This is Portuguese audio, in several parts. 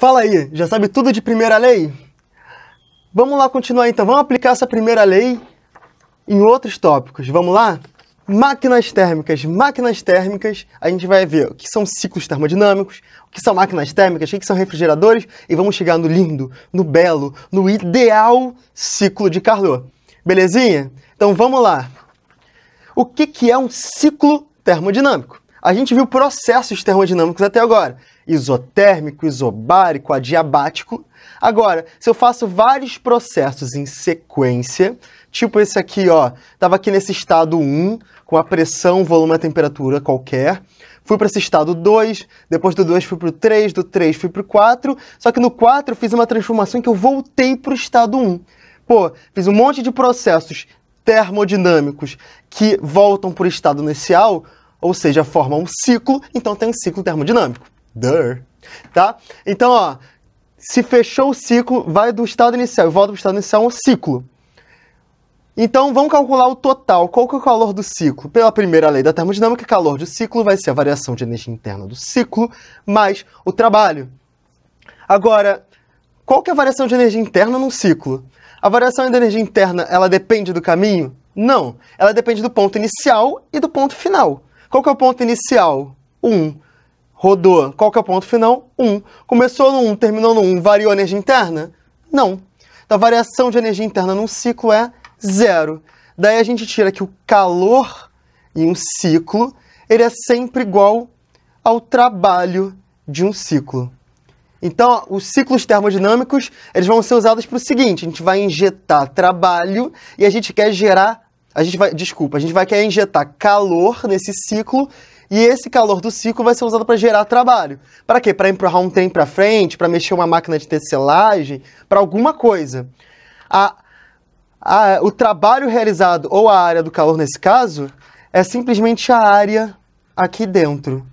Fala aí, já sabe tudo de primeira lei? Vamos lá continuar então, vamos aplicar essa primeira lei em outros tópicos, vamos lá? Máquinas térmicas, a gente vai ver o que são ciclos termodinâmicos, o que são máquinas térmicas, o que são refrigeradores, e vamos chegar no lindo, no belo, no ideal ciclo de Carnot. Belezinha? Então vamos lá. O que é um ciclo termodinâmico? A gente viu processos termodinâmicos até agora. Isotérmico, isobárico, adiabático. Agora, se eu faço vários processos em sequência, tipo esse aqui, ó, estava aqui nesse estado 1, com a pressão, volume e a temperatura qualquer. Fui para esse estado 2, depois do 2 fui para o 3, do 3 fui para o 4, só que no 4 eu fiz uma transformação que eu voltei para o estado 1. Pô, fiz um monte de processos termodinâmicos que voltam para o estado inicial, ou seja, formam um ciclo, então tem um ciclo termodinâmico. Duh. Tá? Então, ó, se fechou o ciclo, vai do estado inicial e volta para o estado inicial, um ciclo. Então, vamos calcular o total. Qual que é o calor do ciclo? Pela primeira lei da termodinâmica, o calor do ciclo vai ser a variação de energia interna do ciclo mais o trabalho. Agora, qual que é a variação de energia interna num ciclo? A variação de energia interna, ela depende do caminho? Não. Ela depende do ponto inicial e do ponto final. Qual que é o ponto inicial? 1. Rodou. Qual que é o ponto final? 1. Começou no 1, terminou no 1, variou a energia interna? Não. Então, a variação de energia interna num ciclo é 0. Daí a gente tira que o calor em um ciclo, ele é sempre igual ao trabalho de um ciclo. Então, os ciclos termodinâmicos, eles vão ser usados para o seguinte: a gente vai injetar trabalho e a gente quer gerar, a gente vai querer injetar calor nesse ciclo e esse calor do ciclo vai ser usado para gerar trabalho. Para quê? Para empurrar um trem para frente, para mexer uma máquina de tecelagem, para alguma coisa. O trabalho realizado, ou a área do calor nesse caso, é simplesmente a área aqui dentro.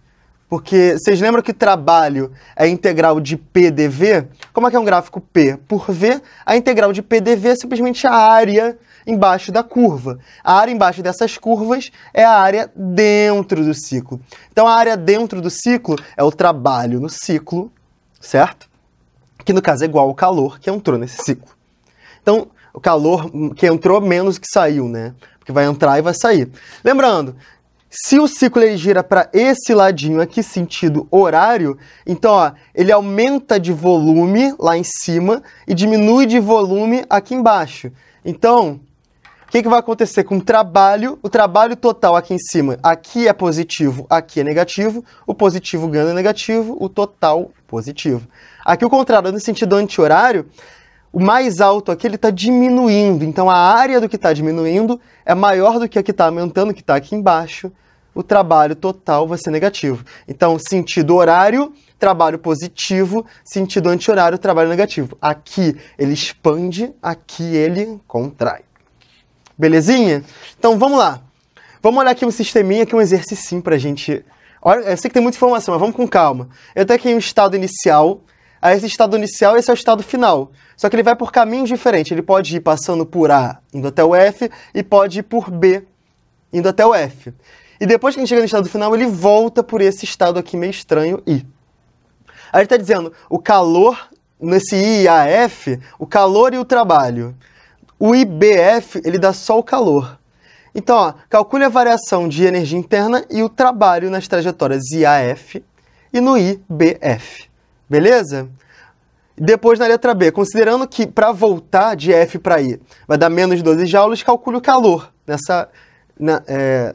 Porque vocês lembram que trabalho é integral de P dV? Como é que é um gráfico P por V? A integral de P dV é simplesmente a área embaixo da curva. A área embaixo dessas curvas é a área dentro do ciclo. Então, a área dentro do ciclo é o trabalho no ciclo, certo? Que, no caso, é igual ao calor que entrou nesse ciclo. Então, o calor que entrou menos que saiu, né? Porque vai entrar e vai sair. Lembrando, se o ciclo ele gira para esse ladinho aqui, sentido horário, então ó, ele aumenta de volume lá em cima e diminui de volume aqui embaixo. Então, o que vai acontecer com o trabalho? O trabalho total aqui em cima, aqui é positivo, aqui é negativo, o positivo ganha negativo, o total positivo. Aqui o contrário, no sentido anti-horário, o mais alto aqui ele está diminuindo, então a área do que está diminuindo é maior do que a que está aumentando, que está aqui embaixo. O trabalho total vai ser negativo. Então, sentido horário, trabalho positivo, sentido anti-horário, trabalho negativo. Aqui ele expande, aqui ele contrai. Belezinha? Então, vamos lá. Vamos olhar aqui um sisteminha, aqui um exercício para a gente... Olha, eu sei que tem muita informação, mas vamos com calma. Eu tenho aqui um estado inicial. Aí esse estado inicial, esse é o estado final. Só que ele vai por caminhos diferentes. Ele pode ir passando por A, indo até o F, e pode ir por B, indo até o F. E depois que a gente chega no estado final, ele volta por esse estado aqui meio estranho, I. Aí ele está dizendo, o calor, nesse IAF, o calor e o trabalho. O IBF, ele dá só o calor. Então, ó, calcule a variação de energia interna e o trabalho nas trajetórias IAF e no IBF. Beleza? Depois, na letra B, considerando que para voltar de F para I vai dar menos 12 joules, calcule o calor nessa...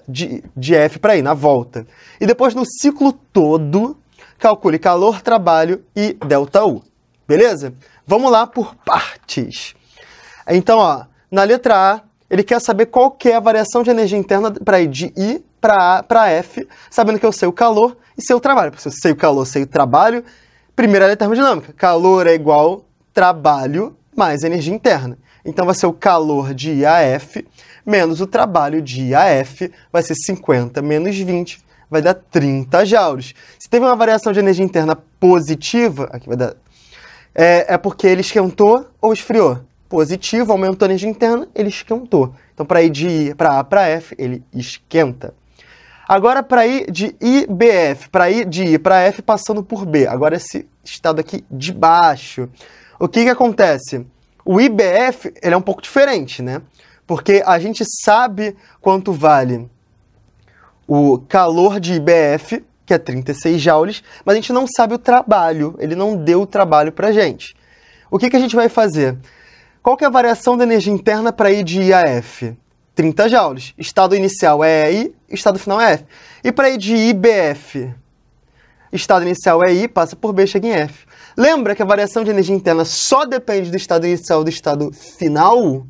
de F para I, na volta. E depois, no ciclo todo, calcule calor, trabalho e ΔU. Beleza? Vamos lá por partes. Então, ó, na letra A, ele quer saber qual que é a variação de energia interna para ir de I para A para F, sabendo que eu sei o calor e sei o trabalho. Porque se eu sei o calor, sei o trabalho, primeira lei termodinâmica. Calor é igual trabalho mais energia interna. Então, vai ser o calor de IAF menos o trabalho de IAF, vai ser 50 menos 20, vai dar 30 joules. Se teve uma variação de energia interna positiva, aqui vai dar... É porque ele esquentou ou esfriou. Positivo, aumentou a energia interna, ele esquentou. Então, para ir de I para A para F, ele esquenta. Agora, para ir de IBF, para ir de I para F passando por B. Agora, esse estado aqui de baixo. O que acontece? O IBF ele é um pouco diferente, né? Porque a gente sabe quanto vale o calor de IBF, que é 36 joules, mas a gente não sabe o trabalho. Ele não deu o trabalho para a gente. O que a gente vai fazer? Qual que é a variação da energia interna para ir de I a F? 30 joules. Estado inicial é I, estado final é F. E para ir de IBF, estado inicial é I, passa por B, chega em F. Lembra que a variação de energia interna só depende do estado inicial e do estado final?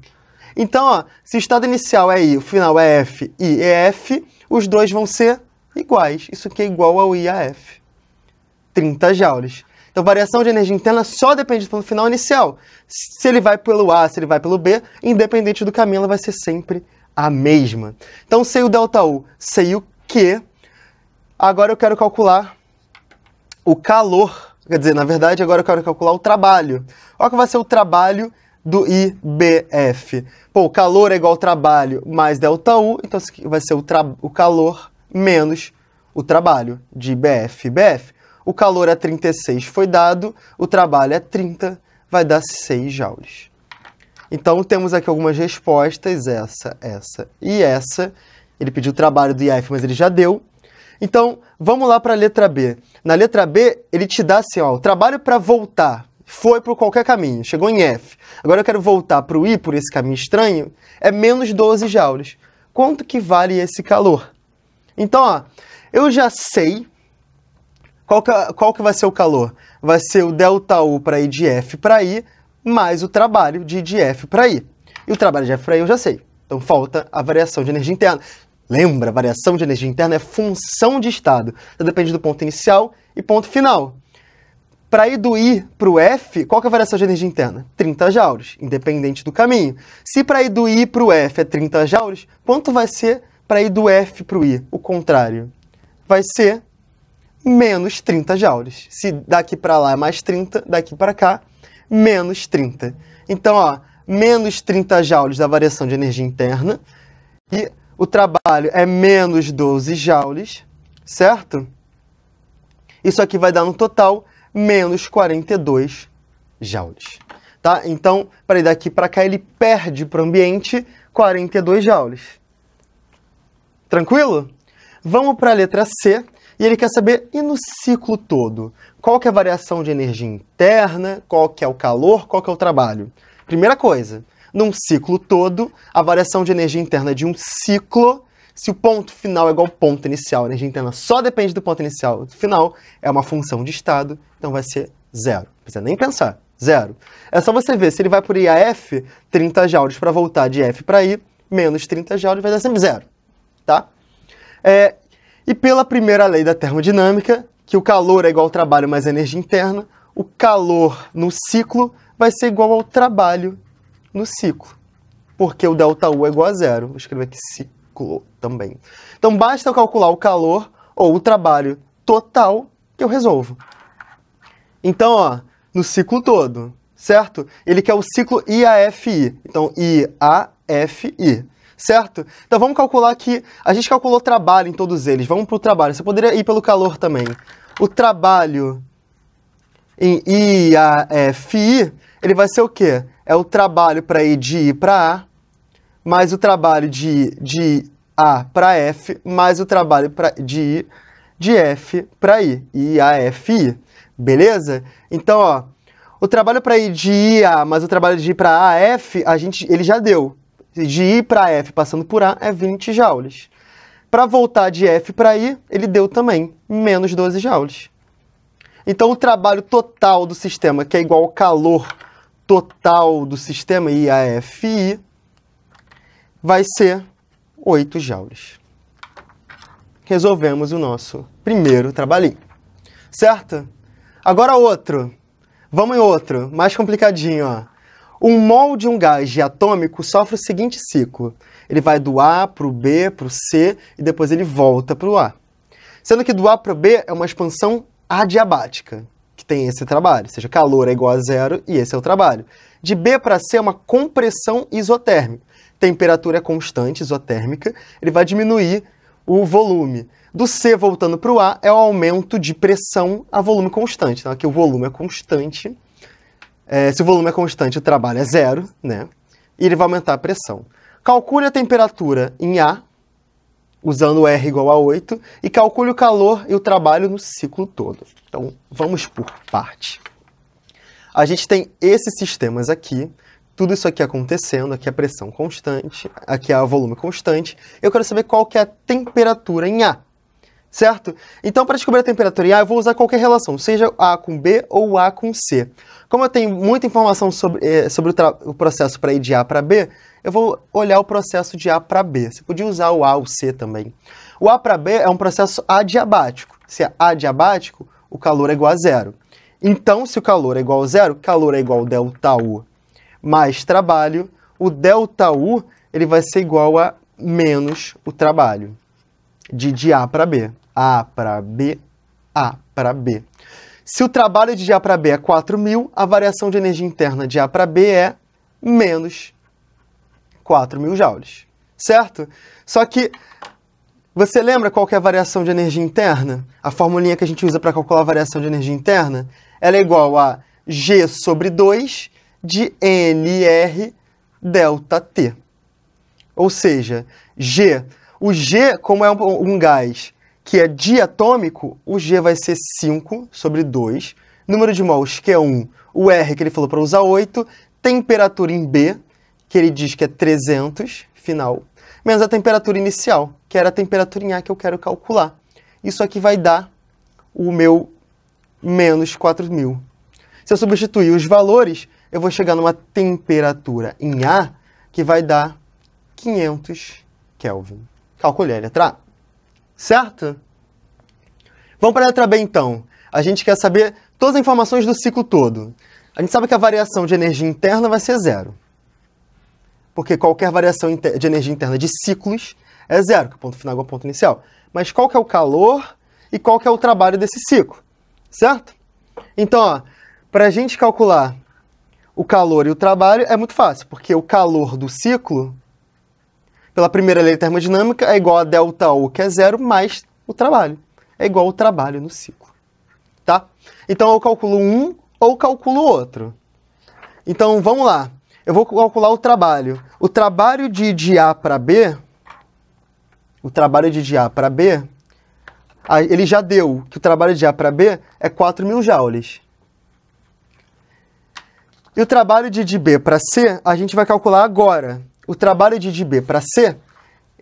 Então, ó, se o estado inicial é I, o final é F, I é F, os dois vão ser iguais. Isso aqui é igual ao I a F. 30 joules. Então, variação de energia interna só depende do final inicial. Se ele vai pelo A, se ele vai pelo B, independente do caminho, ela vai ser sempre a mesma. Então, sei o ΔU, sei o Q. Agora eu quero calcular o calor. Quer dizer, na verdade, agora eu quero calcular o trabalho. Olha que vai ser o trabalho do IBF. Pô, o calor é igual ao trabalho mais ΔU, então isso aqui vai ser o calor menos o trabalho de IBF. IBF. O calor é 36, foi dado, o trabalho é 30, vai dar 6 joules. Então, temos aqui algumas respostas, essa e essa. Ele pediu o trabalho do IF, mas ele já deu. Então, vamos lá para a letra B. Na letra B, ele te dá assim, ó, o trabalho para voltar. Foi por qualquer caminho, chegou em F. Agora eu quero voltar para o I, por esse caminho estranho, é menos 12 joules. Quanto que vale esse calor? Então, ó, eu já sei qual que vai ser o calor. Vai ser o ΔU para I de F para I, mais o trabalho de F para I. E o trabalho de F para I eu já sei. Então, falta a variação de energia interna. Lembra, a variação de energia interna é função de estado. Então, depende do ponto inicial e ponto final. Para ir do I para o F, qual que é a variação de energia interna? 30 joules, independente do caminho. Se para ir do I para o F é 30 joules, quanto vai ser para ir do F para o I? O contrário. Vai ser menos 30 joules. Se daqui para lá é mais 30, daqui para cá, menos 30. Então, ó, menos 30 joules da variação de energia interna. E o trabalho é menos 12 joules, certo? Isso aqui vai dar no total menos 42 joules. Tá? Então, para ir daqui para cá, ele perde para o ambiente 42 joules. Tranquilo? Vamos para a letra C. E ele quer saber, e no ciclo todo? Qual que é a variação de energia interna? Qual que é o calor? Qual que é o trabalho? Primeira coisa, num ciclo todo, a variação de energia interna de um ciclo, se o ponto final é igual ao ponto inicial, a energia interna só depende do ponto inicial e do final, é uma função de estado, então vai ser zero. Não precisa nem pensar, zero. É só você ver, se ele vai por I a F, 30 joules para voltar de F para I, menos 30 joules vai dar sempre zero. Tá? E pela primeira lei da termodinâmica, que o calor é igual ao trabalho mais a energia interna, o calor no ciclo vai ser igual ao trabalho no ciclo. Porque o ΔU é igual a zero. Vou escrever aqui ciclo também. Então, basta eu calcular o calor ou o trabalho total que eu resolvo. Então, ó, no ciclo todo, certo? Ele quer o ciclo IAFI. Então, IAFI. Certo? Então vamos calcular aqui, a gente calculou trabalho em todos eles, vamos para o trabalho, você poderia ir pelo calor também. O trabalho em IAFI, ele vai ser o quê? É o trabalho para ir de I para A, mais o trabalho de A para F, mais o trabalho de I de F para I, IAFI, beleza? Então, ó, o trabalho para ir de I a A, mais o trabalho de I para A, F, ele já deu. De I para F passando por A é 20 joules. Para voltar de F para I, ele deu também menos 12 joules. Então, o trabalho total do sistema, que é igual ao calor total do sistema, IAFI, vai ser 8 joules. Resolvemos o nosso primeiro trabalhinho. Certo? Agora outro. Vamos em outro, mais complicadinho, ó. Um mol de um gás diatômico sofre o seguinte ciclo. Ele vai do A para o B, para o C, e depois ele volta para o A. Sendo que do A para o B é uma expansão adiabática, que tem esse trabalho. Ou seja, calor é igual a zero, e esse é o trabalho. De B para C é uma compressão isotérmica. Temperatura é constante, isotérmica. Ele vai diminuir o volume do C voltando para o A é o aumento de pressão a volume constante. Então, aqui o volume é constante. Se o volume é constante, o trabalho é zero, né? E ele vai aumentar a pressão. Calcule a temperatura em A, usando R igual a 8, e calcule o calor e o trabalho no ciclo todo. Então, vamos por parte. A gente tem esses sistemas aqui, tudo isso aqui acontecendo, aqui a pressão constante, aqui é o volume constante. Eu quero saber qual que é a temperatura em A, certo? Então, para descobrir a temperatura em A, eu vou usar qualquer relação, seja A com B ou A com C. Como eu tenho muita informação sobre o processo para ir de A para B, eu vou olhar o processo de A para B. Você podia usar o A ou C também. O A para B é um processo adiabático. Se é adiabático, o calor é igual a zero. Então, se o calor é igual a zero, calor é igual a ΔU mais trabalho, o ΔU ele vai ser igual a menos o trabalho. De A para B. A para B, A para B. Se o trabalho de A para B é 4.000, a variação de energia interna de A para B é menos 4.000 joules, certo? Só que, você lembra qual que é a variação de energia interna? A formulinha que a gente usa para calcular a variação de energia interna? Ela é igual a G sobre 2 de NR ΔT. Ou seja, o G, como é um gás que é diatômico, o G vai ser 5 sobre 2. Número de mols, que é 1. O R, que ele falou para usar 8. Temperatura em B, que ele diz que é 300, final. Menos a temperatura inicial, que era a temperatura em A que eu quero calcular. Isso aqui vai dar o meu menos 4.000. Se eu substituir os valores, eu vou chegar numa temperatura em A que vai dar 500 Kelvin. Calculei a letra A. Certo? Vamos para a letra B, então. A gente quer saber todas as informações do ciclo todo. A gente sabe que a variação de energia interna vai ser zero. Porque qualquer variação de energia interna de ciclos é zero, que é o ponto final igual ao ponto inicial. Mas qual que é o calor e qual que é o trabalho desse ciclo? Certo? Então, para a gente calcular o calor e o trabalho é muito fácil, porque o calor do ciclo, pela primeira lei termodinâmica, é igual a ΔU, que é zero, mais o trabalho. É igual ao trabalho no ciclo. Tá? Então, eu calculo um ou calculo outro. Então, vamos lá. Eu vou calcular o trabalho. O trabalho de A para B, ele já deu que o trabalho de A para B é 4.000 joules. E o trabalho de B para C, a gente vai calcular agora. O trabalho de B para C,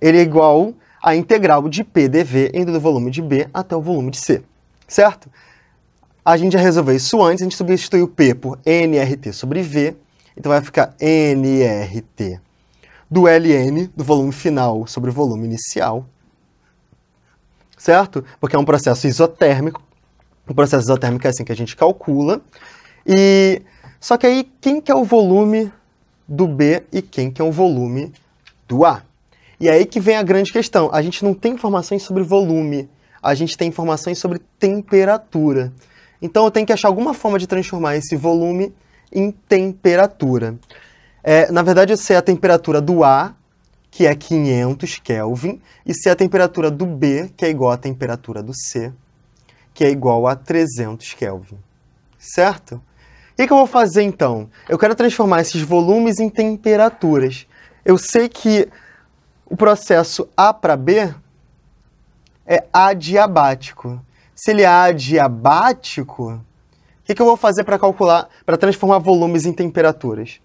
ele é igual à integral de P dV indo do volume de B até o volume de C. Certo? A gente já resolveu isso antes, a gente substituiu P por nRT sobre V. Então vai ficar nRT do Ln, do volume final, sobre o volume inicial. Certo? Porque é um processo isotérmico. O processo isotérmico é assim que a gente calcula. Só que aí, quem que é o volume do B e quem que é o volume do A? E aí que vem a grande questão. A gente não tem informações sobre volume. A gente tem informações sobre temperatura. Então eu tenho que achar alguma forma de transformar esse volume em temperatura. Na verdade, eu sei a temperatura do A, que é 500 Kelvin, e sei a temperatura do B, que é igual à temperatura do C, que é igual a 300 Kelvin. Certo? O que eu vou fazer, então? Eu quero transformar esses volumes em temperaturas. Eu sei que o processo A para B é adiabático. Se ele é adiabático, o que eu vou fazer para calcular, para transformar volumes em temperaturas?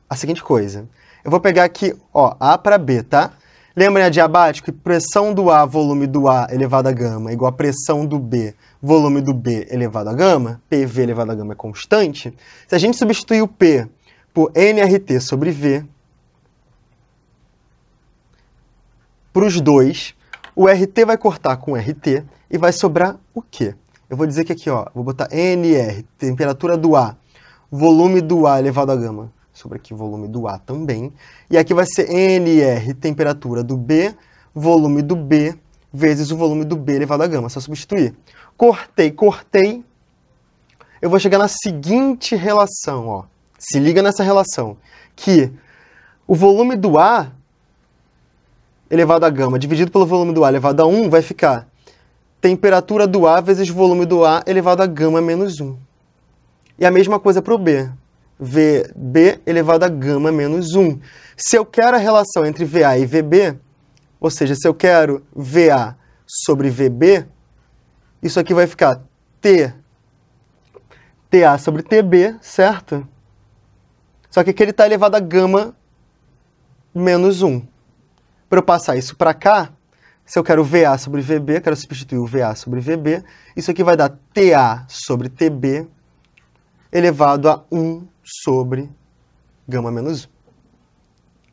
A seguinte coisa. Eu vou pegar aqui, ó, A para B, tá? Lembrem adiabático? Pressão do A, volume do A elevado a gama, é igual a pressão do B, volume do B elevado a gama. PV elevado a gama é constante. Se a gente substituir o P por nRT sobre V, para os dois, o RT vai cortar com RT e vai sobrar o quê? Eu vou dizer que aqui, ó, vou botar NR, temperatura do A, volume do A elevado a gama, sobre aqui volume do A também. E aqui vai ser NR, temperatura do B, volume do B, vezes o volume do B elevado a gama, só substituir. Cortei. Eu vou chegar na seguinte relação, ó. Se liga nessa relação, que o volume do A elevado a gama dividido pelo volume do A elevado a 1 vai ficar temperatura do A vezes volume do A elevado a gama menos 1. E a mesma coisa para o B. VB elevado a gama menos 1. Se eu quero a relação entre VA e VB, ou seja, se eu quero VA sobre VB, isso aqui vai ficar TA sobre TB, certo? Só que aqui ele está elevado a gama menos 1. Para eu passar isso para cá, se eu quero VA sobre VB, eu quero substituir o VA sobre VB, isso aqui vai dar TA sobre TB elevado a 1 sobre gama menos 1.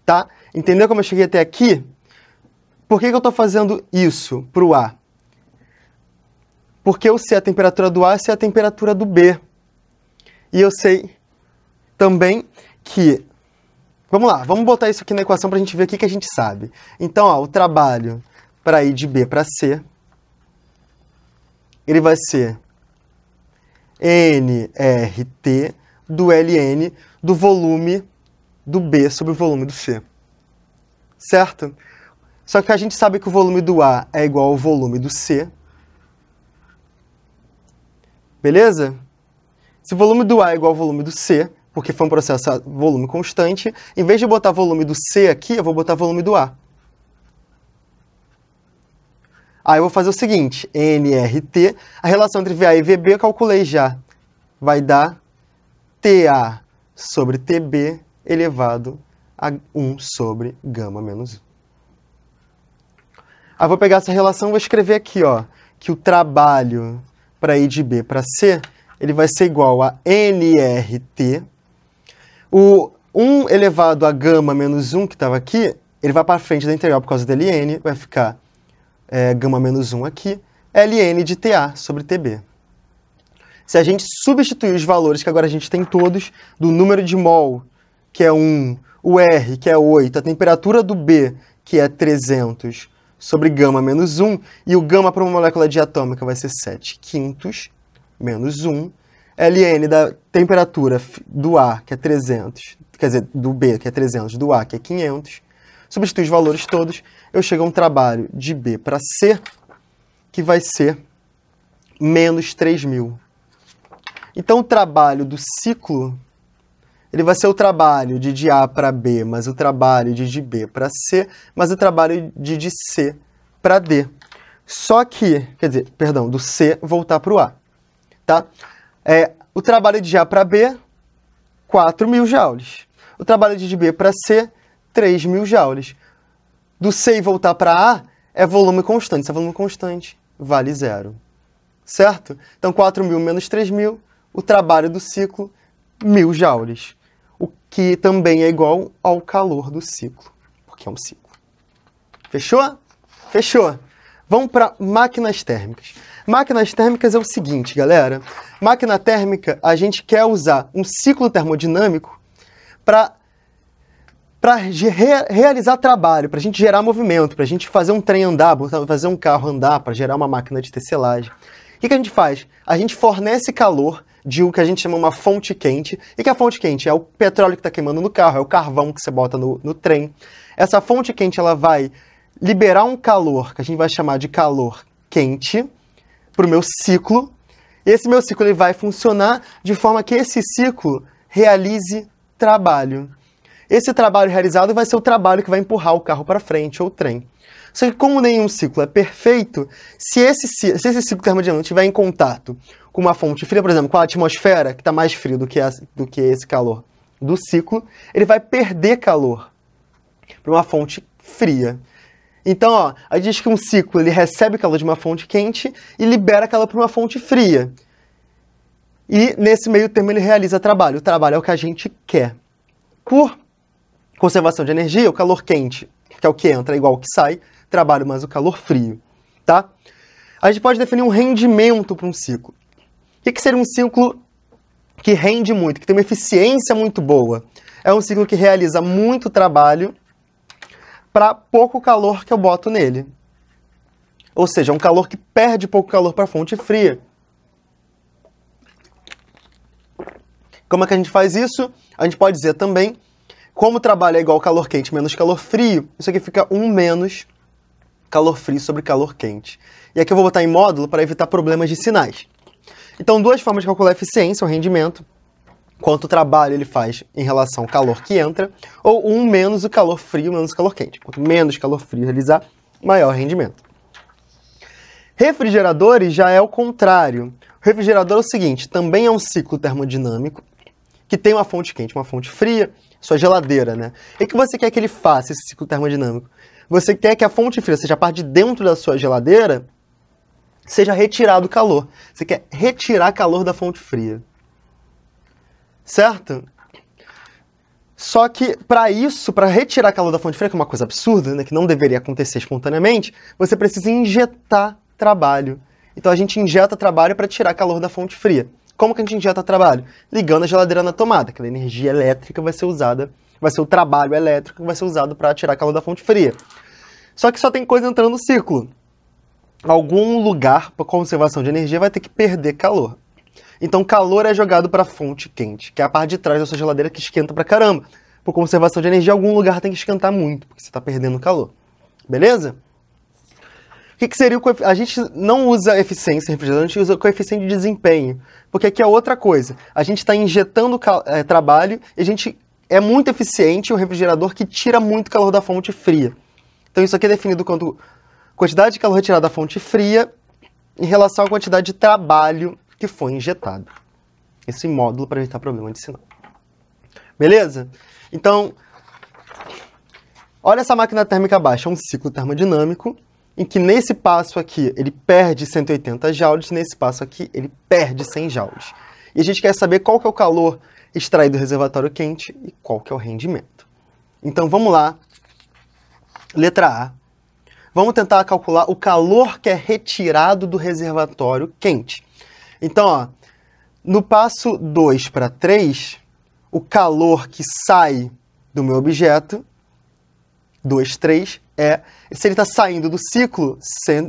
Tá? Entendeu como eu cheguei até aqui? Por que eu estou fazendo isso para o A? Porque eu sei a temperatura do A e sei a temperatura do B. E eu sei também que... Vamos lá, vamos botar isso aqui na equação para a gente ver o que a gente sabe. Então, ó, o trabalho para ir de B para C, ele vai ser nRT do ln do volume do B sobre o volume do C. Certo? Só que a gente sabe que o volume do A é igual ao volume do C. Beleza? Se o volume do A é igual ao volume do C, porque foi um processo a volume constante, em vez de botar volume do C aqui, eu vou botar volume do A. Aí eu vou fazer o seguinte, nRT, a relação entre VA e VB eu calculei já. Vai dar TA sobre TB elevado a 1 sobre gama menos 1. Aí eu vou pegar essa relação e vou escrever aqui, ó, que o trabalho para ir de B para C, ele vai ser igual a nRT. O 1 elevado a gama menos 1, que estava aqui, ele vai para frente da integral por causa da ln, vai ficar gama menos 1 aqui, ln de TA sobre TB. Se a gente substituir os valores que agora a gente tem todos, do número de mol, que é 1, o R, que é 8, a temperatura do B, que é 300, sobre gama menos 1, e o gama para uma molécula diatômica vai ser 7/5 menos 1, ln da temperatura do A, que é 300, quer dizer, do B, que é 300, do A, que é 500, substitui os valores todos, eu chego a um trabalho de B para C, que vai ser menos 3.000. Então, o trabalho do ciclo, ele vai ser o trabalho de A para B, mas o trabalho de B para C, mas o trabalho de C para D. Só que, quer dizer, perdão, do C voltar para o A. Tá? O trabalho de A para B, 4.000 joules. O trabalho de B para C, 3.000 joules. Do C e voltar para A é volume constante. Se é volume constante, vale 0. Certo? Então, 4.000 menos 3.000, o trabalho do ciclo, 1.000 joules. O que também é igual ao calor do ciclo, porque é um ciclo. Fechou? Fechou. Vamos para máquinas térmicas. Máquinas térmicas é o seguinte, galera. Máquina térmica, a gente quer usar um ciclo termodinâmico para realizar trabalho, para a gente gerar movimento, para a gente fazer um trem andar, fazer um carro andar, para gerar uma máquina de tecelagem. O que a gente faz? A gente fornece calor de o que a gente chama uma fonte quente. E que a fonte quente é o petróleo que está queimando no carro, é o carvão que você bota no trem. Essa fonte quente ela vai liberar um calor, que a gente vai chamar de calor quente, para o meu ciclo. E esse meu ciclo ele vai funcionar de forma que esse ciclo realize trabalho. Esse trabalho realizado vai ser o trabalho que vai empurrar o carro para frente, ou o trem. Só que como nenhum ciclo é perfeito, se esse ciclo termodinâmico estiver em contato com uma fonte fria, por exemplo, com a atmosfera, que está mais frio do que esse calor do ciclo, ele vai perder calor para uma fonte fria. Então, ó, a gente diz que um ciclo ele recebe calor de uma fonte quente e libera calor para uma fonte fria. E nesse meio termo ele realiza trabalho. O trabalho é o que a gente quer. Por conservação de energia, o calor quente, que é o que entra, é igual ao que sai, trabalho mais o calor frio, tá? A gente pode definir um rendimento para um ciclo. O que seria um ciclo que rende muito, que tem uma eficiência muito boa? É um ciclo que realiza muito trabalho para pouco calor que eu boto nele. Ou seja, um calor que perde pouco calor para a fonte fria. Como é que a gente faz isso? A gente pode dizer também, como o trabalho é igual ao calor quente menos calor frio, isso aqui fica 1 menos calor frio sobre calor quente. E aqui eu vou botar em módulo para evitar problemas de sinais. Então, duas formas de calcular a eficiência, o rendimento, quanto trabalho ele faz em relação ao calor que entra, ou 1 menos o calor frio menos o calor quente. Quanto menos calor frio realizar, maior rendimento. Refrigeradores já é o contrário. O refrigerador é o seguinte, também é um ciclo termodinâmico, que tem uma fonte quente, uma fonte fria, sua geladeira, né? E o que você quer que ele faça, esse ciclo termodinâmico? Você quer que a fonte fria, seja a parte de dentro da sua geladeira, seja retirado o calor. Você quer retirar calor da fonte fria. Certo? Só que, para isso, para retirar calor da fonte fria, que é uma coisa absurda, né, que não deveria acontecer espontaneamente, você precisa injetar trabalho. Então, a gente injeta trabalho para tirar calor da fonte fria. Como que a gente injeta trabalho? Ligando a geladeira na tomada. Aquela energia elétrica vai ser usada, vai ser o trabalho elétrico que vai ser usado para tirar calor da fonte fria. Só que só tem coisa entrando no ciclo. Algum lugar, para conservação de energia, vai ter que perder calor. Então, calor é jogado para a fonte quente, que é a parte de trás da sua geladeira que esquenta pra caramba. Por conservação de energia, algum lugar tem que esquentar muito, porque você está perdendo calor. Beleza? O que seria o coeficiente? A gente não usa eficiência em refrigerador, a gente usa o coeficiente de desempenho. Porque aqui é outra coisa. A gente está injetando trabalho e a gente é muito eficiente o refrigerador que tira muito calor da fonte fria. Então, isso aqui é definido quanto quantidade de calor retirado da fonte fria em relação à quantidade de trabalho que foi injetado. Esse módulo para evitar problema de sinal. Beleza? Então, olha essa máquina térmica baixa, é um ciclo termodinâmico, em que nesse passo aqui ele perde 180 joules, nesse passo aqui ele perde 100 joules. E a gente quer saber qual que é o calor extraído do reservatório quente e qual que é o rendimento. Então vamos lá. Letra A. Vamos tentar calcular o calor que é retirado do reservatório quente. Então, ó, no passo 2 para 3, o calor que sai do meu objeto, 2, 3, se ele está saindo do ciclo,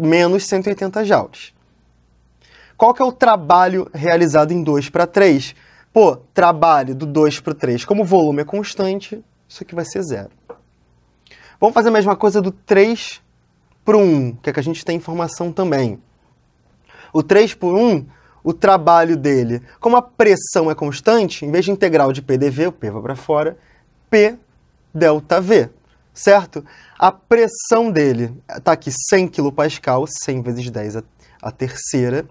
menos 180 joules. Qual que é o trabalho realizado em 2 para 3? Pô, trabalho do 2 para o 3, como o volume é constante, isso aqui vai ser 0. Vamos fazer a mesma coisa do 3 para o 1, que é que a gente tem informação também. O 3 por 1, o trabalho dele, como a pressão é constante, em vez de integral de PdV, o P vai para fora, P delta V, certo? A pressão dele está aqui 100 kPa, 100 vezes 10 a terceira,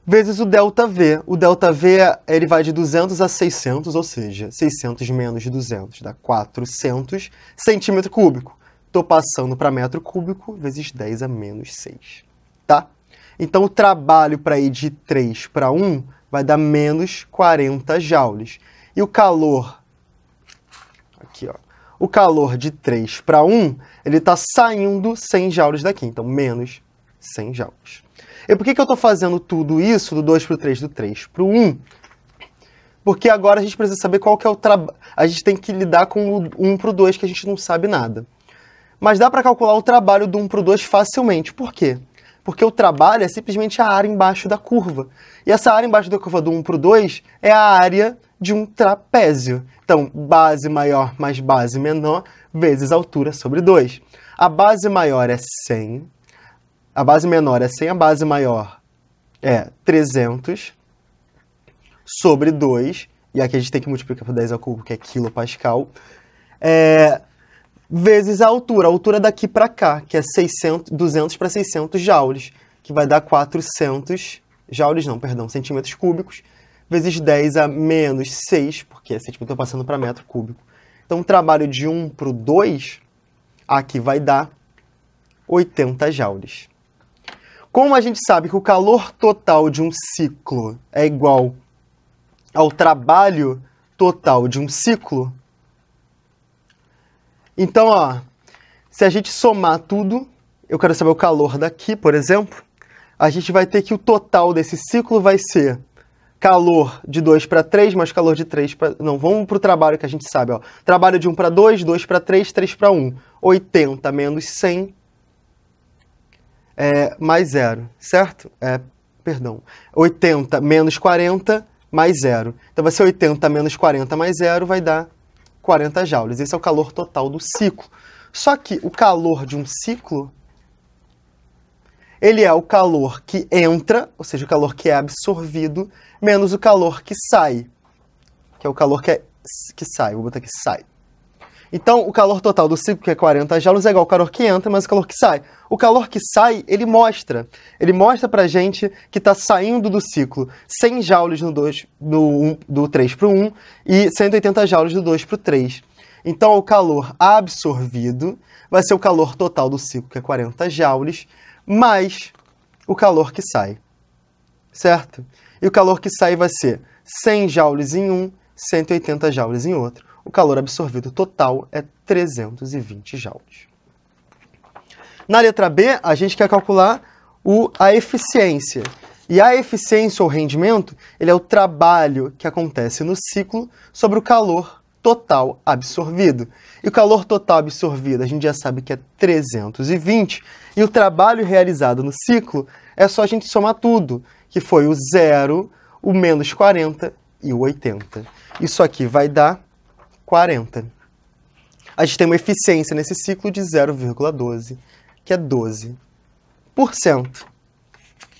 vezes o ΔV. O ΔV ele vai de 200 a 600, ou seja, 600 menos 200 dá 400 centímetro cúbico. Estou passando para metro cúbico, vezes 10 a menos 6. Tá? Então, o trabalho para ir de 3 para 1 vai dar menos 40 joules. E o calor, aqui, ó, o calor de 3 para 1, ele está saindo 100 joules daqui. Então, menos 100 joules. E por que eu estou fazendo tudo isso, do 2 para o 3, do 3 para o 1? Porque agora a gente precisa saber qual que é o trabalho. A gente tem que lidar com o 1 para o 2, que a gente não sabe nada. Mas dá para calcular o trabalho do 1 para o 2 facilmente. Por quê? Porque o trabalho é simplesmente a área embaixo da curva. E essa área embaixo da curva do 1 para o 2 é a área de um trapézio. Então, base maior mais base menor vezes altura sobre 2. A base maior é 100. A base menor é 100, a base maior é 300 sobre 2, e aqui a gente tem que multiplicar por 10 ao cubo, que é quilopascal, vezes a altura daqui para cá, que é 200 para 600 joules, que vai dar 400 joules, não, perdão, centímetros cúbicos, vezes 10 a menos 6, porque centímetro passando para metro cúbico. Então, o trabalho de 1 para o 2, aqui vai dar 80 joules. Como a gente sabe que o calor total de um ciclo é igual ao trabalho total de um ciclo, então, ó, se a gente somar tudo, eu quero saber o calor daqui, por exemplo, a gente vai ter que o total desse ciclo vai ser calor de 2 para 3, mais calor de 3 para... Não, vamos para o trabalho que a gente sabe, ó. Trabalho de 1 para 2, 2 para 3, 3 para 1. 80 menos 100... mais 0, certo? 80 menos 40 mais 0. Então, vai ser 80 menos 40 mais 0, vai dar 40 joules. Esse é o calor total do ciclo. Só que o calor de um ciclo ele é o calor que entra, ou seja, o calor que é absorvido, menos o calor que sai, que é o calor que sai. Vou botar aqui, sai. Então, o calor total do ciclo, que é 40 joules, é igual ao calor que entra, mais o calor que sai. O calor que sai, ele mostra pra gente que está saindo do ciclo 100 joules do 3 para o 1 e 180 joules do 2 para o 3. Então, o calor absorvido vai ser o calor total do ciclo, que é 40 joules, mais o calor que sai, certo? E o calor que sai vai ser 100 joules em um, 180 joules em outro. O calor absorvido total é 320 joules. Na letra B, a gente quer calcular a eficiência. E a eficiência ou rendimento, ele é o trabalho que acontece no ciclo sobre o calor total absorvido. E o calor total absorvido, a gente já sabe que é 320. E o trabalho realizado no ciclo é só a gente somar tudo, que foi o 0, o menos 40 e o 80. Isso aqui vai dar 40. A gente tem uma eficiência nesse ciclo de 0,12, que é 12%.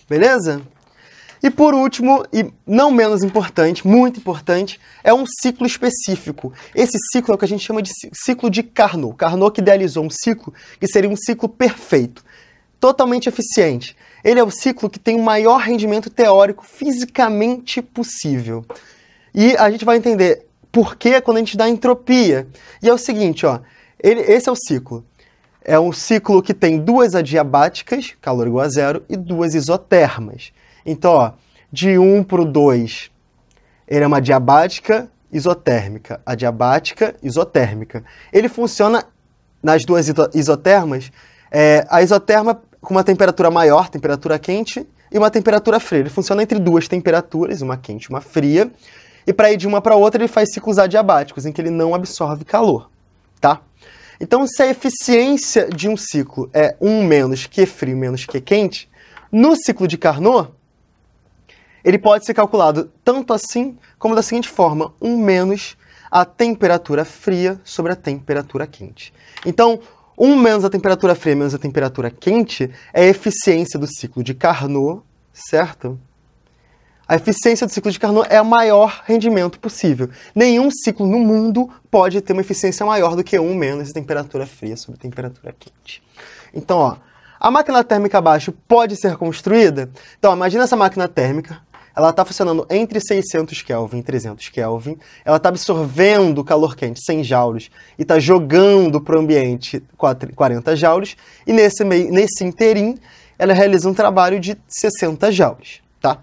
Beleza? E por último, e não menos importante, muito importante, é um ciclo específico. Esse ciclo é o que a gente chama de ciclo de Carnot. Carnot que idealizou um ciclo que seria um ciclo perfeito, totalmente eficiente. Ele é o ciclo que tem o maior rendimento teórico fisicamente possível. E a gente vai entender por que quando a gente dá entropia. E é o seguinte, ó, esse é o ciclo. É um ciclo que tem duas adiabáticas, calor igual a zero, e duas isotermas. Então, ó, de 1 para o 2, ele é uma adiabática isotérmica. Adiabática isotérmica. Ele funciona nas duas isotermas, a isoterma com uma temperatura maior, temperatura quente, e uma temperatura fria. Ele funciona entre duas temperaturas, uma quente e uma fria. E para ir de uma para outra, ele faz ciclos adiabáticos, em que ele não absorve calor, tá? Então, se a eficiência de um ciclo é 1 menos Q frio menos Q quente, no ciclo de Carnot, ele pode ser calculado tanto assim como da seguinte forma: 1 menos a temperatura fria sobre a temperatura quente. Então, 1 menos a temperatura fria menos a temperatura quente é a eficiência do ciclo de Carnot, certo? A eficiência do ciclo de Carnot é o maior rendimento possível. Nenhum ciclo no mundo pode ter uma eficiência maior do que 1 menos a temperatura fria sobre a temperatura quente. Então, ó, a máquina térmica abaixo pode ser construída? Então, imagina essa máquina térmica. Ela está funcionando entre 600 Kelvin e 300 Kelvin. Ela está absorvendo o calor quente, 100 joules, e está jogando para o ambiente 40 joules. E nesse interim, ela realiza um trabalho de 60 joules, tá?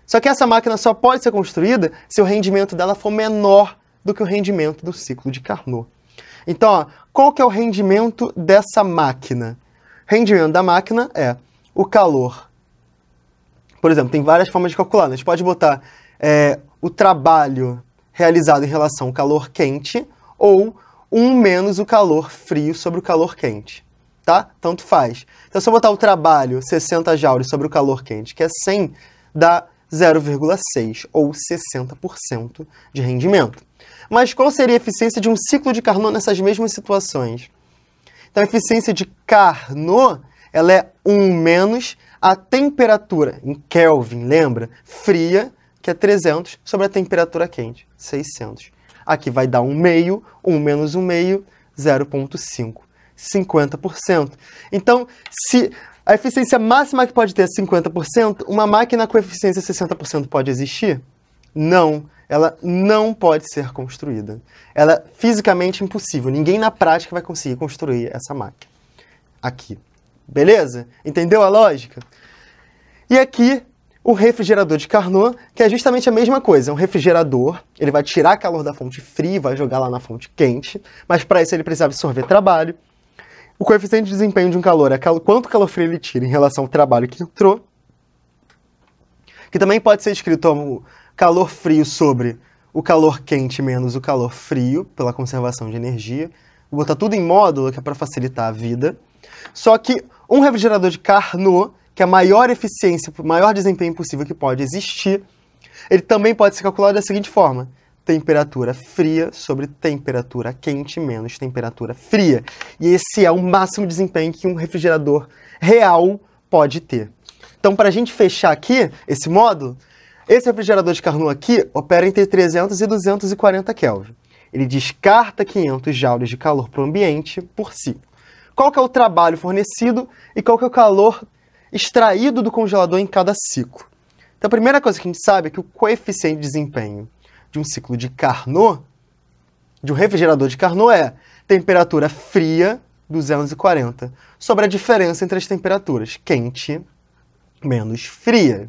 Só que essa máquina só pode ser construída se o rendimento dela for menor do que o rendimento do ciclo de Carnot. Então, ó, qual que é o rendimento dessa máquina? O rendimento da máquina é o calor. Por exemplo, tem várias formas de calcular. A gente pode botar o trabalho realizado em relação ao calor quente ou 1 menos o calor frio sobre o calor quente. Tá? Tanto faz. Então, se eu botar o trabalho 60 joules sobre o calor quente, que é 100, dá 0,6 ou 60% de rendimento. Mas qual seria a eficiência de um ciclo de Carnot nessas mesmas situações? Então, a eficiência de Carnot, ela é 1 menos a temperatura, em Kelvin, lembra? Fria, que é 300, sobre a temperatura quente, 600. Aqui vai dar 1/2, 1 menos 1/2, 0,5, 50%. Então, se a eficiência máxima que pode ter é 50%, uma máquina com eficiência 60% pode existir? Não, ela não pode ser construída. Ela é fisicamente impossível. Ninguém na prática vai conseguir construir essa máquina. Aqui. Beleza? Entendeu a lógica? E aqui, o refrigerador de Carnot, que é justamente a mesma coisa. É um refrigerador, ele vai tirar calor da fonte fria e vai jogar lá na fonte quente, mas para isso ele precisa absorver trabalho. O coeficiente de desempenho de um calor é quanto calor frio ele tira em relação ao trabalho que entrou, que também pode ser escrito como calor frio sobre o calor quente menos o calor frio, pela conservação de energia. Vou botar tudo em módulo, que é para facilitar a vida. Só que um refrigerador de Carnot, que é a maior eficiência, o maior desempenho possível que pode existir, ele também pode ser calculado da seguinte forma: temperatura fria sobre temperatura quente menos temperatura fria. E esse é o máximo desempenho que um refrigerador real pode ter. Então, para a gente fechar aqui esse módulo, esse refrigerador de Carnot aqui opera entre 300 e 240 Kelvin. Ele descarta 500 joules de calor para o ambiente por ciclo. Qual que é o trabalho fornecido e qual que é o calor extraído do congelador em cada ciclo? Então, a primeira coisa que a gente sabe é que o coeficiente de desempenho de um ciclo de Carnot, de um refrigerador de Carnot, é temperatura fria, 240, sobre a diferença entre as temperaturas quente menos fria.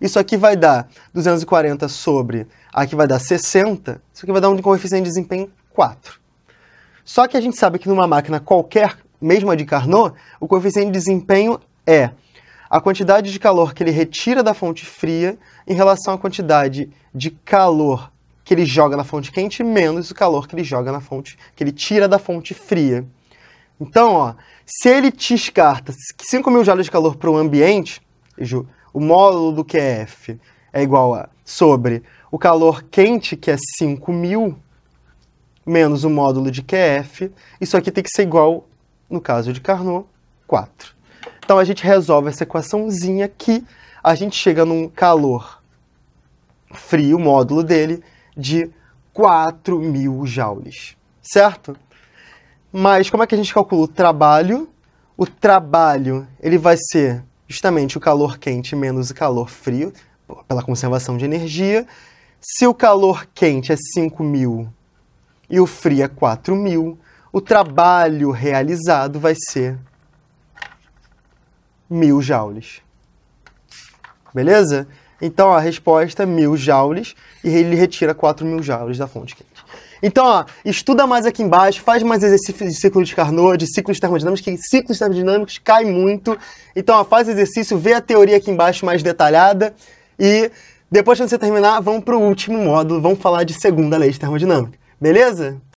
Isso aqui vai dar 240 sobre, aqui vai dar 60, isso aqui vai dar um coeficiente de desempenho 4. Só que a gente sabe que numa máquina qualquer, mesmo a de Carnot, o coeficiente de desempenho é a quantidade de calor que ele retira da fonte fria em relação à quantidade de calor que ele joga na fonte quente menos o calor que ele joga na fonte, que ele tira da fonte fria. Então, ó, se ele descarta 5.000 joules de calor para o ambiente, o módulo do QF é igual a sobre o calor quente, que é 5.000, menos o módulo de QF, isso aqui tem que ser igual, no caso de Carnot, 4. Então, a gente resolve essa equaçãozinha aqui, a gente chega num calor frio, o módulo dele, de 4.000 joules, certo? Mas como é que a gente calcula o trabalho? O trabalho, ele vai ser justamente o calor quente menos o calor frio, pela conservação de energia. Se o calor quente é 5.000 e o frio é 4.000, o trabalho realizado vai ser 1.000 joules. Beleza? Então, a resposta é 1.000 joules e ele retira 4.000 joules da fonte quente. Então, ó, estuda mais aqui embaixo, faz mais exercícios de ciclo de Carnot, de ciclos termodinâmicos, que ciclos termodinâmicos cai muito. Então, ó, faz exercício, vê a teoria aqui embaixo mais detalhada e depois que você terminar, vamos para o último módulo, vamos falar de segunda lei de termodinâmica. Beleza?